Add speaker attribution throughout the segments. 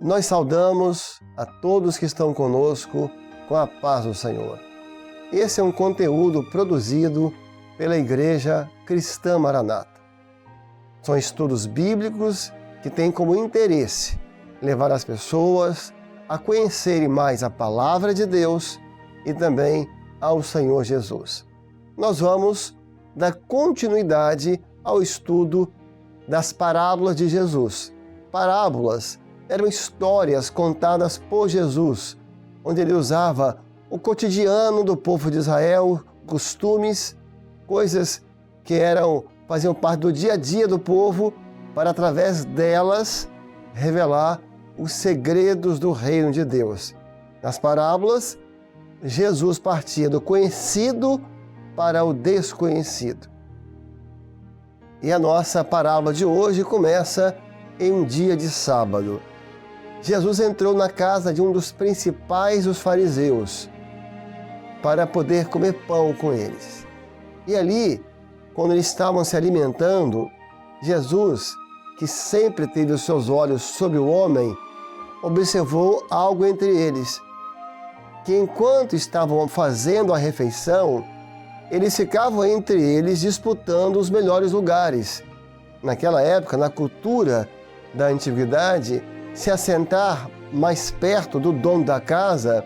Speaker 1: Nós saudamos a todos que estão conosco com a paz do Senhor. Esse é um conteúdo produzido pela Igreja Cristã Maranata. São estudos bíblicos que têm como interesse levar as pessoas a conhecerem mais a Palavra de Deus e também ao Senhor Jesus. Nós vamos dar continuidade ao estudo das parábolas de Jesus. Parábolas eram histórias contadas por Jesus, onde ele usava o cotidiano do povo de Israel, costumes, coisas que faziam parte do dia a dia do povo, para através delas revelar os segredos do reino de Deus. Nas parábolas, Jesus partia do conhecido para o desconhecido. E a nossa parábola de hoje começa em um dia de sábado. Jesus entrou na casa de um dos principais dos fariseus para poder comer pão com eles. E ali, quando eles estavam se alimentando, Jesus, que sempre teve os seus olhos sobre o homem, observou algo entre eles, que enquanto estavam fazendo a refeição, eles ficavam entre eles disputando os melhores lugares. Naquela época, na cultura da antiguidade, se assentar mais perto do dono da casa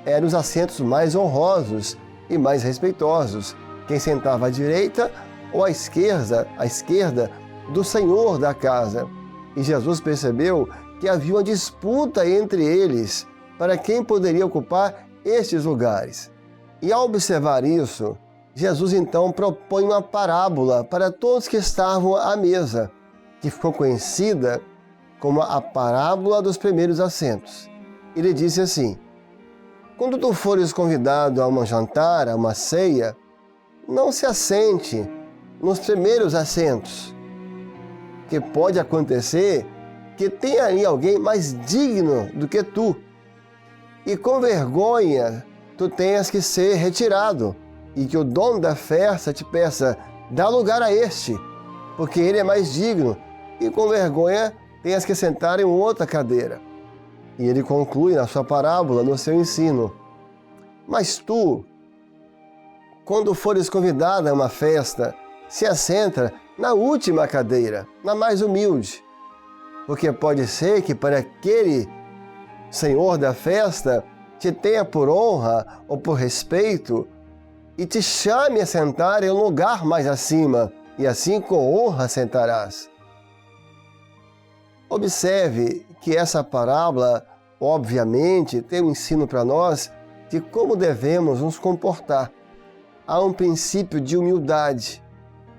Speaker 1: eram os assentos mais honrosos e mais respeitosos. Quem sentava à direita ou à esquerda do senhor da casa. E Jesus percebeu que havia uma disputa entre eles para quem poderia ocupar estes lugares. E ao observar isso, Jesus então propõe uma parábola para todos que estavam à mesa, que ficou conhecida como a parábola dos primeiros assentos. Ele disse assim: quando tu fores convidado a um jantar, a uma ceia, não se assente nos primeiros assentos, que pode acontecer que tenha ali alguém mais digno do que tu, e com vergonha tu tenhas que ser retirado, e que o dono da festa te peça: dá lugar a este, porque ele é mais digno, e com vergonha tenhas que sentar em outra cadeira. E ele conclui na sua parábola, no seu ensino: mas tu, quando fores convidado a uma festa, se assenta na última cadeira, na mais humilde, porque pode ser que para aquele senhor da festa te tenha por honra ou por respeito e te chame a sentar em um lugar mais acima, e assim com honra sentarás. Observe que essa parábola, obviamente, tem um ensino para nós de como devemos nos comportar. Há um princípio de humildade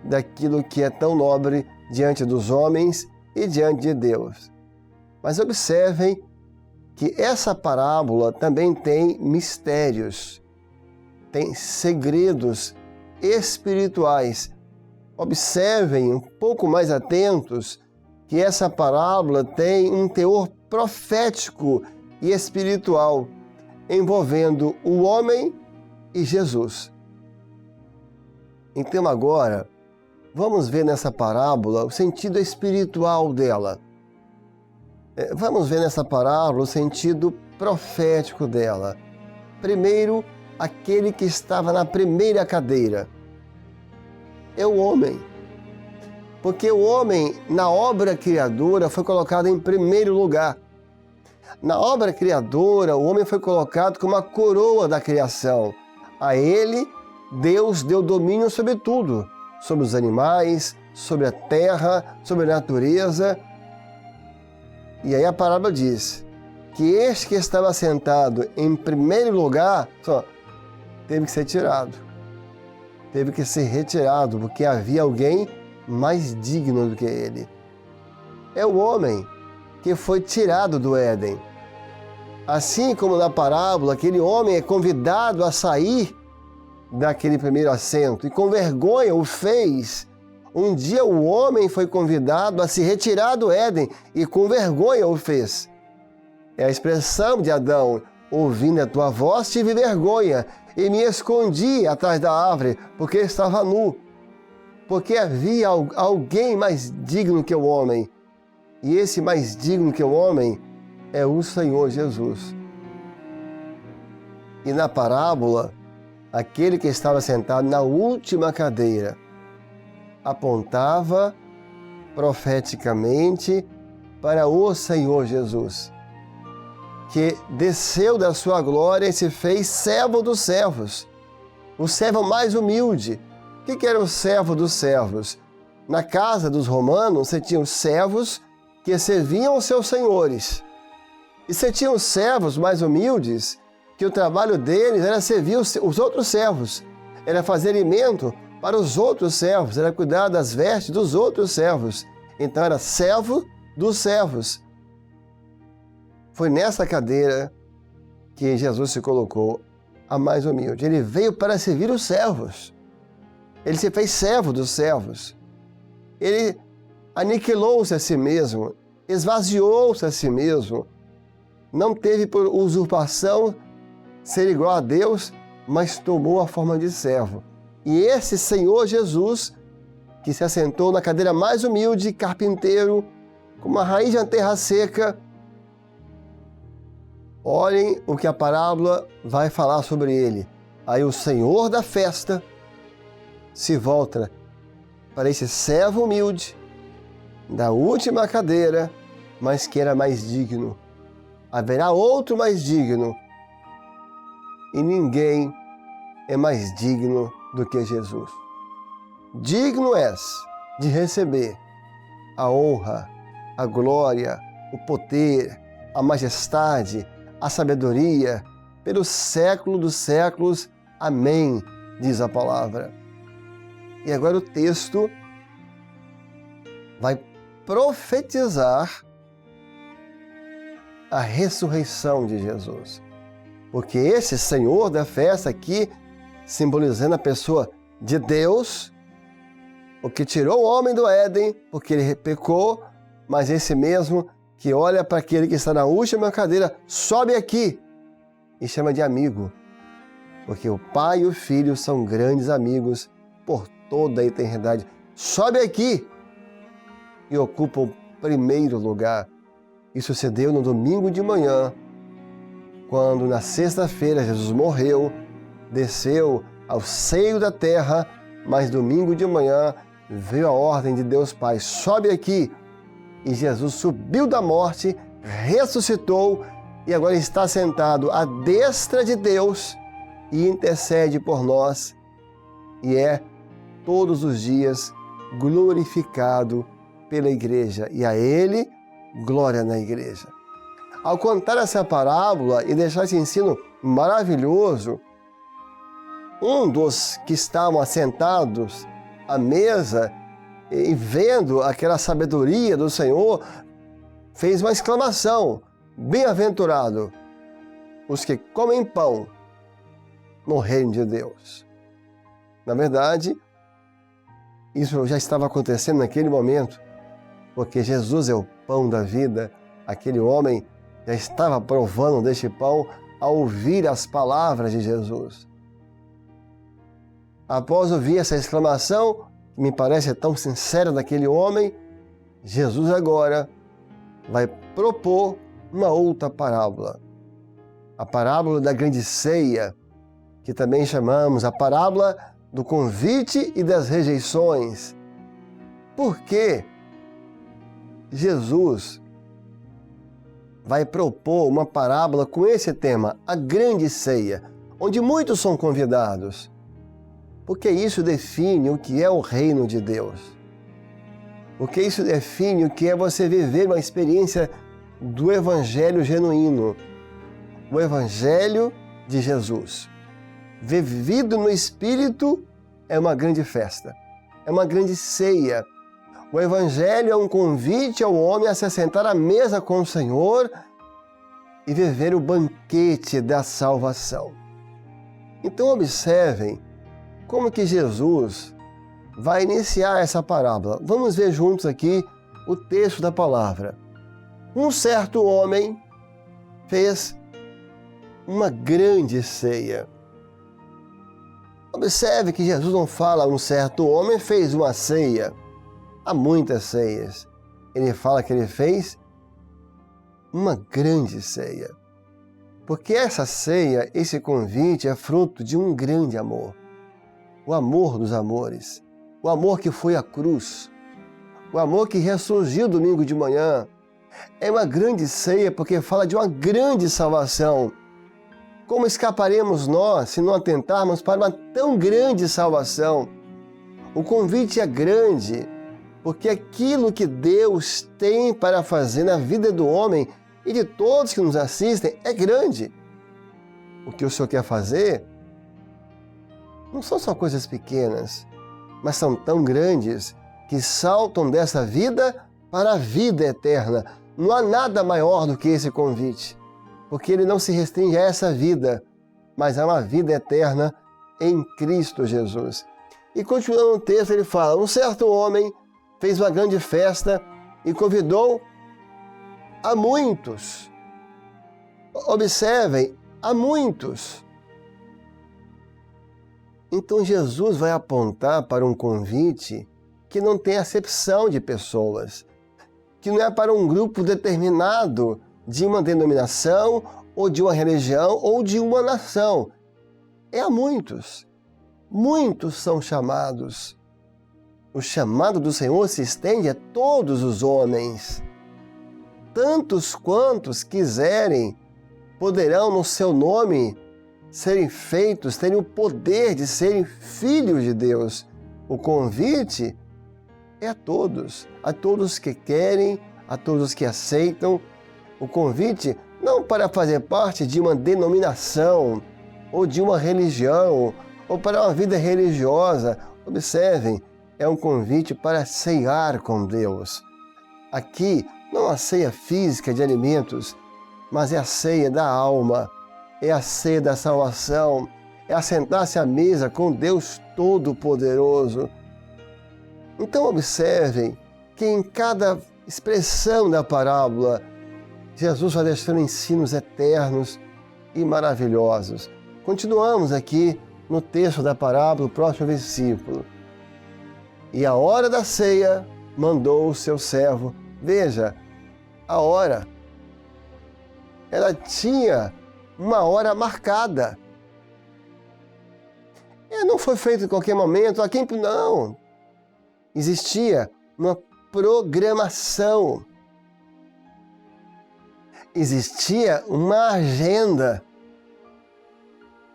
Speaker 1: daquilo que é tão nobre diante dos homens e diante de Deus. Mas observem que essa parábola também tem mistérios, tem segredos espirituais. Observem um pouco mais atentos que essa parábola tem um teor profético e espiritual, envolvendo o homem e Jesus. Então agora, vamos ver nessa parábola o sentido espiritual dela. Vamos ver nessa parábola o sentido profético dela. Primeiro, aquele que estava na primeira cadeira é o homem. Porque o homem, na obra criadora, foi colocado em primeiro lugar. Na obra criadora, o homem foi colocado como a coroa da criação. A ele, Deus deu domínio sobre tudo, sobre os animais, sobre a terra, sobre a natureza. E aí a parábola diz que este que estava sentado em primeiro lugar, teve que ser tirado. Teve que ser retirado, porque havia alguém mais digno do que ele. É o homem que foi tirado do Éden. Assim como na parábola, aquele homem é convidado a sair daquele primeiro assento e com vergonha o fez. Um dia o homem foi convidado a se retirar do Éden e com vergonha o fez. É a expressão de Adão: ouvindo a tua voz tive vergonha e me escondi atrás da árvore porque estava nu. Porque havia alguém mais digno que o homem. E esse mais digno que o homem é o Senhor Jesus. E na parábola, aquele que estava sentado na última cadeira apontava profeticamente para o Senhor Jesus, que desceu da sua glória e se fez servo dos servos, o servo mais humilde. O que era o servo dos servos? Na casa dos romanos, você tinha os servos que serviam os seus senhores. E você tinha os servos mais humildes, que o trabalho deles era servir os outros servos, era fazer alimento para os outros servos, era cuidar das vestes dos outros servos. Então era servo dos servos. Foi nessa cadeira que Jesus se colocou, a mais humilde. Ele veio para servir os servos. Ele se fez servo dos servos. Ele aniquilou-se a si mesmo, esvaziou-se a si mesmo. Não teve por usurpação ser igual a Deus, mas tomou a forma de servo. E esse Senhor Jesus, que se assentou na cadeira mais humilde, carpinteiro, com uma raiz de terra seca. Olhem o que a parábola vai falar sobre ele. Aí o Senhor da festa se volta para esse servo humilde, da última cadeira, mas que era mais digno. Haverá outro mais digno. E ninguém é mais digno do que Jesus. Digno és de receber a honra, a glória, o poder, a majestade, a sabedoria, pelo século dos séculos. Amém, diz a palavra. E agora o texto vai profetizar a ressurreição de Jesus. Porque esse Senhor da festa aqui, simbolizando a pessoa de Deus, o que tirou o homem do Éden, porque ele pecou, mas esse mesmo que olha para aquele que está na última cadeira, sobe aqui e chama de amigo. Porque o Pai e o Filho são grandes amigos por toda a eternidade. Sobe aqui e ocupa o primeiro lugar. Isso se deu no domingo de manhã, quando na sexta-feira Jesus morreu, desceu ao seio da terra, mas domingo de manhã veio a ordem de Deus Pai, sobe aqui. E Jesus subiu da morte, ressuscitou e agora está sentado à destra de Deus e intercede por nós e é todos os dias glorificado pela igreja. E a Ele, glória na igreja. Ao contar essa parábola e deixar esse ensino maravilhoso, um dos que estavam assentados à mesa e vendo aquela sabedoria do Senhor, fez uma exclamação: bem-aventurado os que comem pão no reino de Deus. Na verdade, isso já estava acontecendo naquele momento, porque Jesus é o pão da vida. Aquele homem já estava provando deste pão ao ouvir as palavras de Jesus. Após ouvir essa exclamação, que me parece tão sincera daquele homem, Jesus agora vai propor uma outra parábola. A parábola da grande ceia, que também chamamos a parábola do convite e das rejeições. Por que Jesus vai propor uma parábola com esse tema, a grande ceia, onde muitos são convidados? Porque isso define o que é o reino de Deus. Porque isso define o que é você viver uma experiência do Evangelho genuíno. O Evangelho de Jesus. Vivido no Espírito é uma grande festa. É uma grande ceia. O Evangelho é um convite ao homem a se assentar à mesa com o Senhor e viver o banquete da salvação. Então observem como que Jesus vai iniciar essa parábola. Vamos ver juntos aqui o texto da palavra. Um certo homem fez uma grande ceia. Observe que Jesus não fala um certo homem fez uma ceia. Há muitas ceias. Ele fala que ele fez uma grande ceia. Porque essa ceia, esse convite é fruto de um grande amor. O amor dos amores. O amor que foi à cruz. O amor que ressurgiu domingo de manhã. É uma grande ceia porque fala de uma grande salvação. Como escaparemos nós se não atentarmos para uma tão grande salvação? O convite é grande, porque aquilo que Deus tem para fazer na vida do homem e de todos que nos assistem é grande. O que o Senhor quer fazer não são só coisas pequenas, mas são tão grandes que saltam dessa vida para a vida eterna. Não há nada maior do que esse convite, porque ele não se restringe a essa vida, mas a uma vida eterna em Cristo Jesus. E continuando o texto, ele fala: um certo homem fez uma grande festa e convidou a muitos. Observem, a muitos. Então Jesus vai apontar para um convite que não tem acepção de pessoas, que não é para um grupo determinado de uma denominação, ou de uma religião, ou de uma nação. É a muitos. Muitos são chamados. O chamado do Senhor se estende a todos os homens. Tantos quantos quiserem poderão no seu nome serem feitos, terem o poder de serem filhos de Deus. O convite é a todos que querem, a todos que aceitam. O convite não para fazer parte de uma denominação ou de uma religião ou para uma vida religiosa. Observem, é um convite para ceiar com Deus. Aqui não a ceia física de alimentos, mas é a ceia da alma, é a ceia da salvação, é assentar-se à mesa com Deus Todo-Poderoso. Então observem que em cada expressão da parábola, Jesus vai deixando ensinos eternos e maravilhosos. Continuamos aqui no texto da parábola, o próximo versículo. E a hora da ceia mandou o seu servo. Veja, a hora. Ela tinha uma hora marcada. Não foi feito em qualquer momento. Não. Existia uma programação. Existia uma agenda.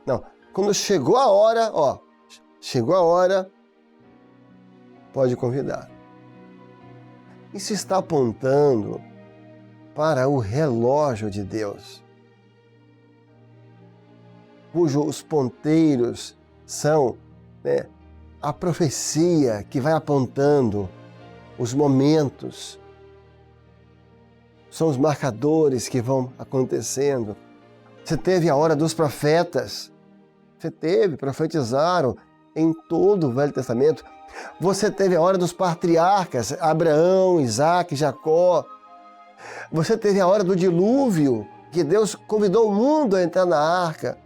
Speaker 1: Não, quando chegou a hora, pode convidar. Isso está apontando para o relógio de Deus, cujos ponteiros são a profecia que vai apontando os momentos, são os marcadores que vão acontecendo. Você teve a hora dos profetas, profetizaram em todo o Velho Testamento. Você teve a hora dos patriarcas, Abraão, Isaac, Jacó. Você teve a hora do dilúvio, que Deus convidou o mundo a entrar na arca.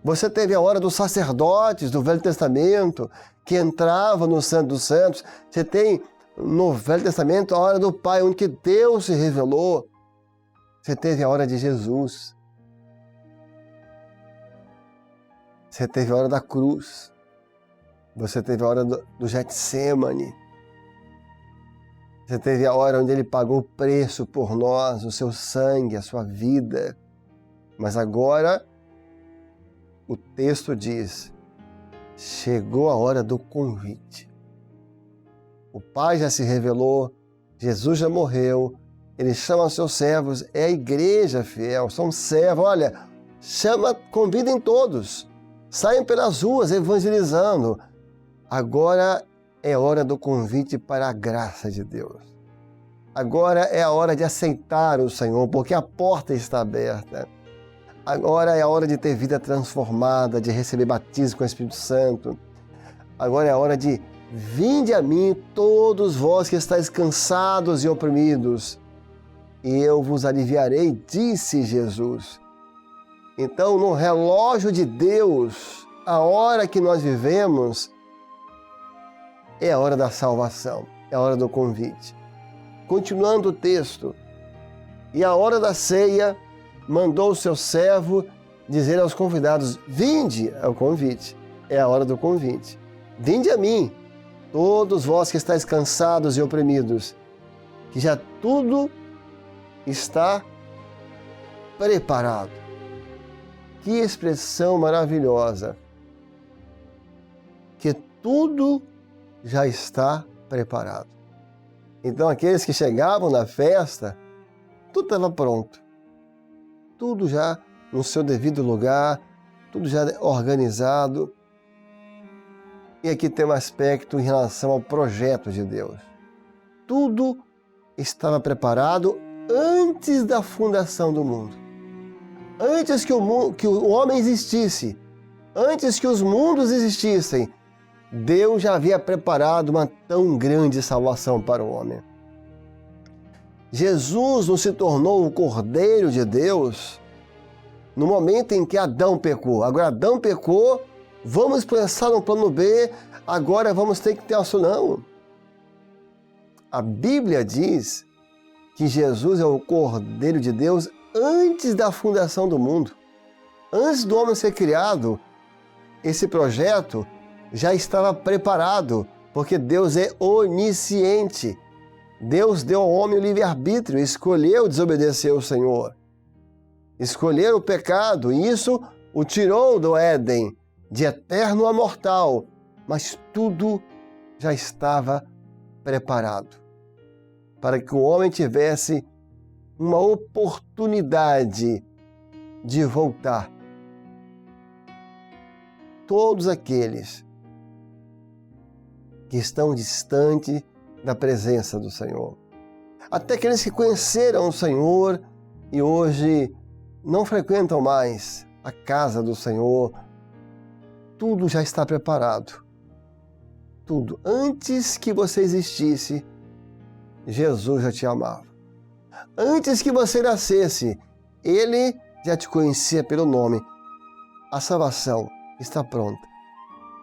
Speaker 1: Você teve a hora dos sacerdotes do Velho Testamento, que entravam no Santo dos Santos. Você tem no Velho Testamento a hora do Pai, onde que Deus se revelou. Você teve a hora de Jesus. Você teve a hora da cruz. Você teve a hora do Getsêmani. Você teve a hora onde ele pagou o preço por nós, o seu sangue, a sua vida. Mas agora, o texto diz, chegou a hora do convite. O Pai já se revelou, Jesus já morreu, ele chama seus servos, é a igreja fiel, são servos, convidem todos, saiam pelas ruas evangelizando. Agora é hora do convite para a graça de Deus. Agora é a hora de aceitar o Senhor, porque a porta está aberta. Agora é a hora de ter vida transformada, de receber batismo com o Espírito Santo. Agora é a hora de vinde a mim, todos vós que estáis cansados e oprimidos, e eu vos aliviarei, disse Jesus. Então, no relógio de Deus, a hora que nós vivemos é a hora da salvação, é a hora do convite. Continuando o texto, E à hora da ceia, mandou o seu servo dizer aos convidados: vinde, é o convite, é a hora do convite. Vinde a mim, todos vós que estáis cansados e oprimidos, que já tudo está preparado. Que expressão maravilhosa! Que tudo já está preparado. Então, aqueles que chegavam na festa, tudo estava pronto. Tudo já no seu devido lugar, tudo já organizado. E aqui tem um aspecto em relação ao projeto de Deus. Tudo estava preparado antes da fundação do mundo. Antes que o homem existisse, antes que os mundos existissem, Deus já havia preparado uma tão grande salvação para o homem. Jesus não se tornou o Cordeiro de Deus no momento em que Adão pecou. Agora Adão pecou, vamos pensar no plano B, agora vamos ter que ter ação. Não. A Bíblia diz que Jesus é o Cordeiro de Deus antes da fundação do mundo. Antes do homem ser criado, esse projeto já estava preparado, porque Deus é onisciente. Deus deu ao homem o livre-arbítrio, escolheu desobedecer ao Senhor. Escolher o pecado, e isso o tirou do Éden, de eterno a mortal. Mas tudo já estava preparado para que o homem tivesse uma oportunidade de voltar. Todos aqueles que estão distantes da presença do Senhor. Até aqueles que conheceram o Senhor e hoje não frequentam mais a casa do Senhor. Tudo já está preparado. Tudo. Antes que você existisse, Jesus já te amava. Antes que você nascesse, Ele já te conhecia pelo nome. A salvação está pronta.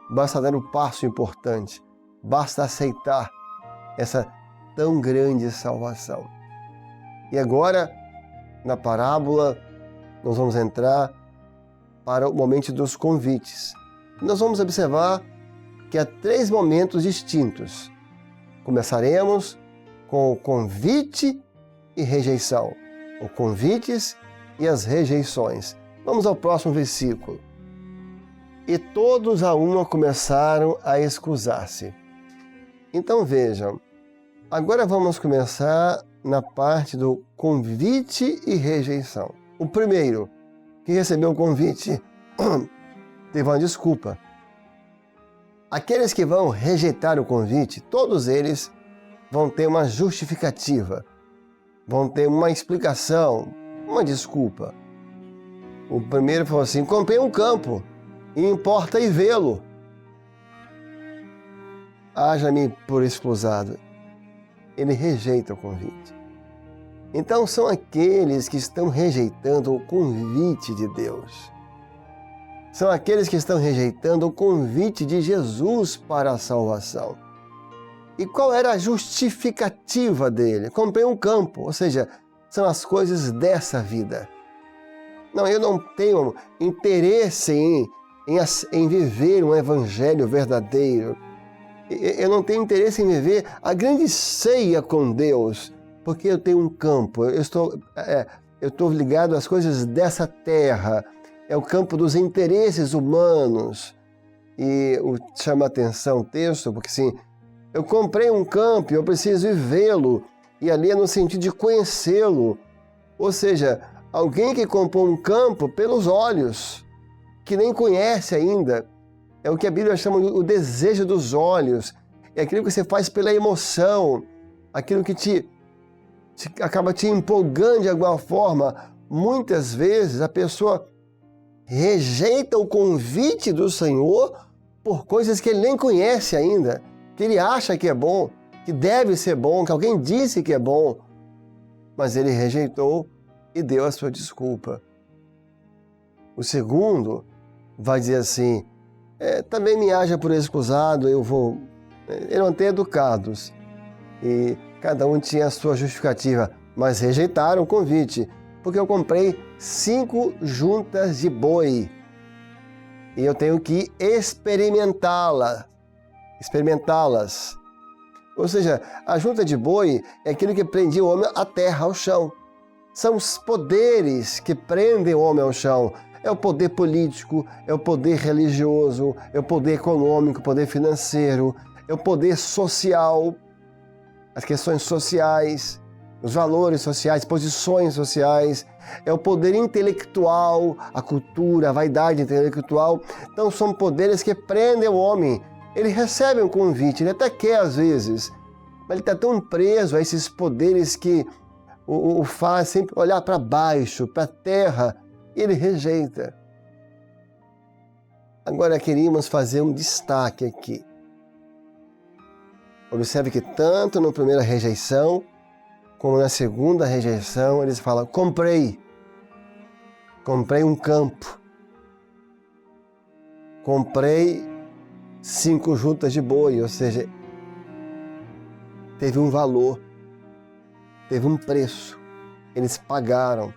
Speaker 1: Basta dar um passo importante. Basta aceitar essa tão grande salvação. E agora, na parábola, nós vamos entrar para o momento dos convites. Nós vamos observar que há 3 momentos distintos. Começaremos com o convite e rejeição. Os convites e as rejeições. Vamos ao próximo versículo. E todos a uma começaram a excusar-se. Então vejam, agora vamos começar na parte do convite e rejeição. O primeiro, que recebeu o convite, teve uma desculpa. Aqueles que vão rejeitar o convite, todos eles vão ter uma justificativa, vão ter uma explicação, uma desculpa. O primeiro falou assim: comprei um campo e importa ir vê-lo. Haja-me por expulsado. Ele rejeita o convite. Então são aqueles que estão rejeitando o convite de Deus. São aqueles que estão rejeitando o convite de Jesus para a salvação. E qual era a justificativa dele? Comprei um campo, ou seja, são as coisas dessa vida. Não, eu não tenho interesse em viver um evangelho verdadeiro. Eu não tenho interesse em viver a grande ceia com Deus, porque eu tenho um campo, eu estou ligado às coisas dessa terra, é o campo dos interesses humanos. E chama a atenção o texto, porque assim, eu comprei um campo, eu preciso ir vê-lo, e ali é no sentido de conhecê-lo. Ou seja, alguém que comprou um campo pelos olhos, que nem conhece ainda. É o que a Bíblia chama de o desejo dos olhos. É aquilo que você faz pela emoção, aquilo que acaba te empolgando de alguma forma. Muitas vezes a pessoa rejeita o convite do Senhor por coisas que ele nem conhece ainda, que ele acha que é bom, que deve ser bom, que alguém disse que é bom, mas ele rejeitou e deu a sua desculpa. O segundo vai dizer assim: também me haja por excusado, eram até educados, e cada um tinha a sua justificativa. mas rejeitaram o convite, porque eu comprei 5 juntas de boi e eu tenho que experimentá-las. Ou seja, a junta de boi é aquilo que prendia o homem à terra, ao chão. São os poderes que prendem o homem ao chão. É o poder político, é o poder religioso, é o poder econômico, o poder financeiro, é o poder social, as questões sociais, os valores sociais, posições sociais, é o poder intelectual, a cultura, a vaidade intelectual. Então são poderes que prendem o homem. Ele recebe um convite, ele até quer às vezes, mas ele está tão preso a esses poderes que o faz sempre olhar para baixo, para a terra, e ele rejeita. Agora queríamos fazer um destaque aqui. Observe que tanto na primeira rejeição, como na segunda rejeição, eles falam, comprei um campo, comprei 5 juntas de boi, ou seja, teve um valor, teve um preço, eles pagaram.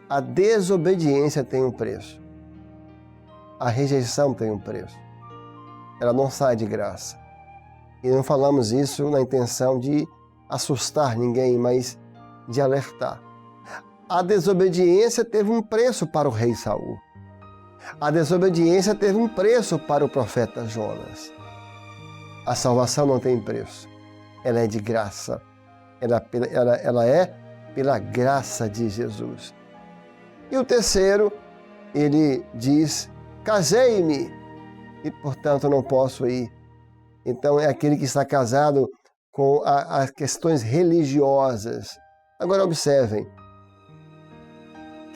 Speaker 1: A desobediência tem um preço, a rejeição tem um preço, ela não sai de graça. E não falamos isso na intenção de assustar ninguém, mas de alertar. A desobediência teve um preço para o rei Saul. A desobediência teve um preço para o profeta Jonas. A salvação não tem preço. Ela é de graça. Ela é pela graça de Jesus. E o terceiro, ele diz, casei-me e, portanto, não posso ir. Então, é aquele que está casado com as questões religiosas. Agora, observem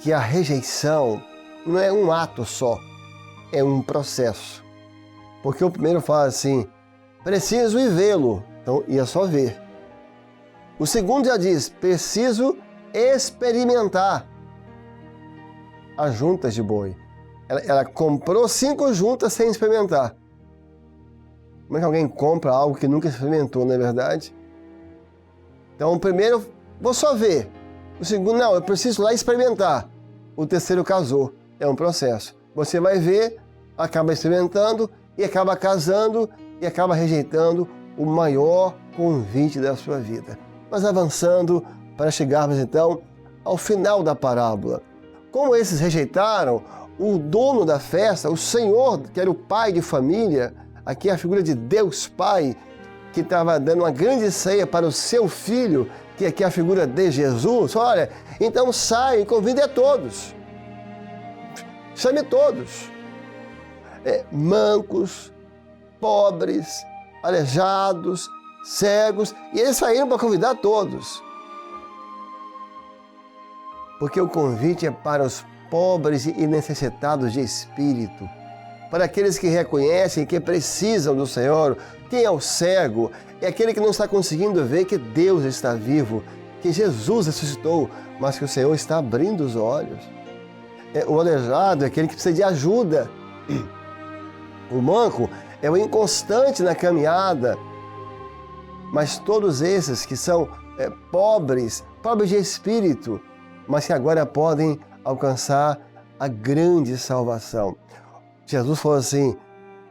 Speaker 1: que a rejeição não é um ato só, é um processo. Porque o primeiro fala assim, preciso ir vê-lo, então ia só ver. O segundo já diz, preciso experimentar as juntas de boi. Ela comprou 5 juntas sem experimentar. Como é que alguém compra algo que nunca experimentou, não é verdade? Então, o primeiro, vou só ver. O segundo, não, eu preciso lá experimentar. O terceiro casou. É um processo. Você vai ver, acaba experimentando e acaba casando e acaba rejeitando o maior convite da sua vida. Mas avançando para chegarmos então ao final da parábola. Como esses rejeitaram, o dono da festa, o Senhor, que era o pai de família, aqui é a figura de Deus Pai, que estava dando uma grande ceia para o seu filho, que aqui é a figura de Jesus. Olha, então sai e convide a todos. Chame todos. Mancos, pobres, aleijados, cegos, e eles saíram para convidar todos. Porque o convite é para os pobres e necessitados de espírito, para aqueles que reconhecem que precisam do Senhor. Quem é o cego? É aquele que não está conseguindo ver que Deus está vivo, que Jesus ressuscitou, mas que o Senhor está abrindo os olhos. O aleijado é aquele que precisa de ajuda. O manco é o inconstante na caminhada. Mas todos esses que são pobres de espírito, mas que agora podem alcançar a grande salvação. Jesus falou assim,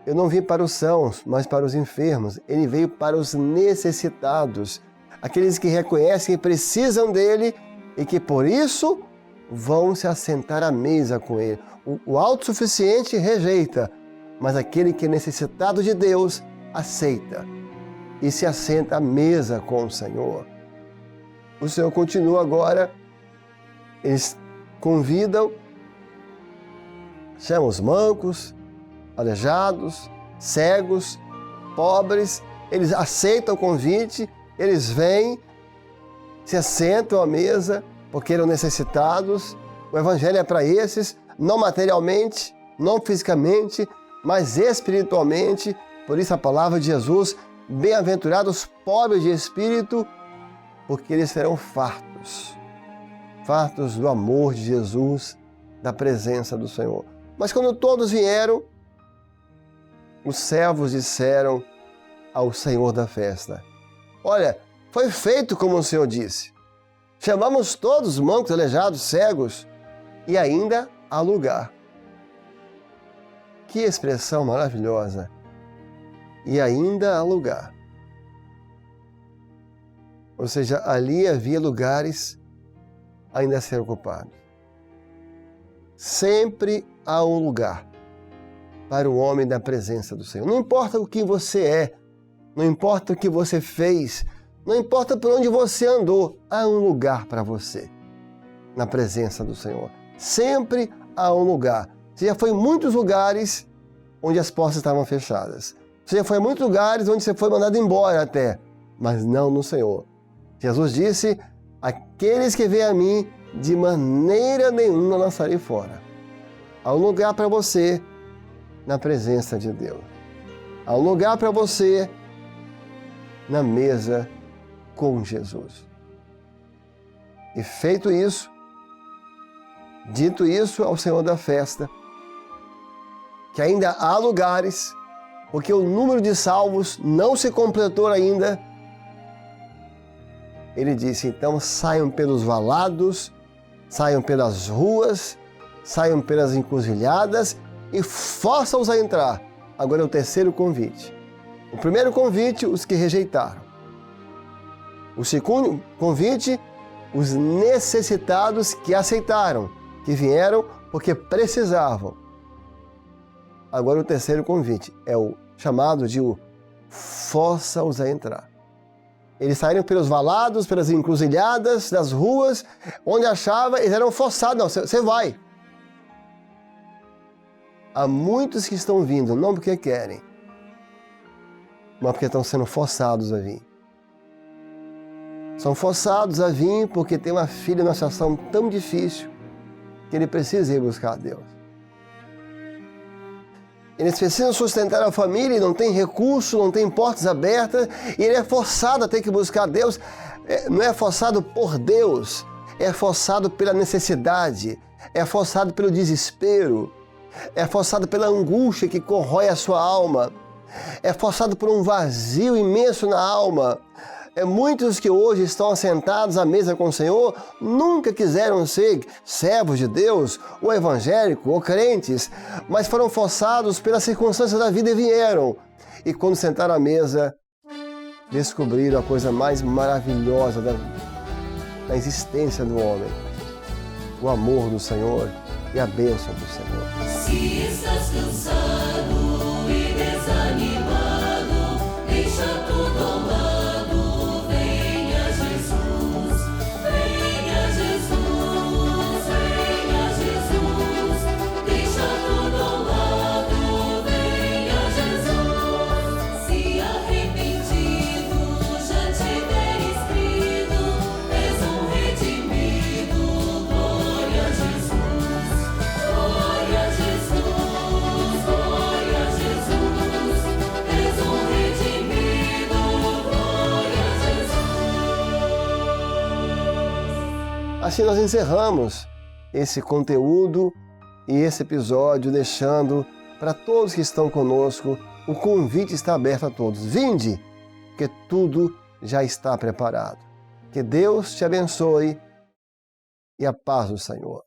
Speaker 1: eu não vim para os sãos, mas para os enfermos. Ele veio para os necessitados, aqueles que reconhecem que precisam dele e que por isso vão se assentar à mesa com ele. O autossuficiente rejeita, mas aquele que é necessitado de Deus aceita e se assenta à mesa com o Senhor. O Senhor continua agora, eles convidam, chamam os mancos, aleijados, cegos, pobres, eles aceitam o convite, eles vêm, se assentam à mesa, porque eram necessitados. O Evangelho é para esses, não materialmente, não fisicamente, mas espiritualmente. Por isso a palavra de Jesus, bem-aventurados pobres de espírito, porque eles serão fartos do amor de Jesus, da presença do Senhor. Mas quando todos vieram, os servos disseram ao Senhor da festa, olha, Foi feito como o Senhor disse. Chamamos todos os mancos, aleijados, cegos, e ainda há lugar. Que expressão maravilhosa! E ainda há lugar. Ou seja, ali havia lugares ainda a ser ocupados. Sempre há um lugar para o homem da presença do Senhor. Não importa o que você é, não importa o que você fez, não importa por onde você andou, há um lugar para você na presença do Senhor. Sempre há um lugar. Você já foi em muitos lugares onde as portas estavam fechadas. Você já foi em muitos lugares onde você foi mandado embora até, mas não no Senhor. Jesus disse, aqueles que vêm a mim, de maneira nenhuma lançarei fora. Há um lugar para você na presença de Deus. Há um lugar para você na mesa com Jesus. E feito isso, dito isso ao Senhor da festa, que ainda há lugares, porque o número de salvos não se completou ainda, ele disse, então saiam pelos valados, saiam pelas ruas, saiam pelas encruzilhadas e força-os a entrar. Agora é o terceiro convite. O primeiro convite, os que rejeitaram. O segundo convite, os necessitados que aceitaram, que vieram porque precisavam. Agora o terceiro convite é o chamado de o força-os a entrar. Eles saíram pelos valados, pelas encruzilhadas, das ruas, onde achava, eles eram forçados. Não, você vai. Há muitos que estão vindo, não porque querem, mas porque estão sendo forçados a vir. São forçados a vir porque tem uma filha numa situação tão difícil que ele precisa ir buscar a Deus. Eles precisam sustentar a família e não tem recurso, não tem portas abertas, e ele é forçado a ter que buscar Deus. Não é forçado por Deus, é forçado pela necessidade, é forçado pelo desespero, é forçado pela angústia que corrói a sua alma, é forçado por um vazio imenso na alma. Muitos que hoje estão assentados à mesa com o Senhor nunca quiseram ser servos de Deus, ou evangélicos, ou crentes, mas foram forçados pelas circunstâncias da vida e vieram. E quando sentaram à mesa, descobriram a coisa mais maravilhosa da existência do homem: o amor do Senhor e a bênção do Senhor.
Speaker 2: Se estás cansado e desanimado, deixa tudo ao lado.
Speaker 1: Assim nós encerramos esse conteúdo e esse episódio, deixando para todos que estão conosco, o convite está aberto a todos. Vinde, porque tudo já está preparado. Que Deus te abençoe e a paz do Senhor.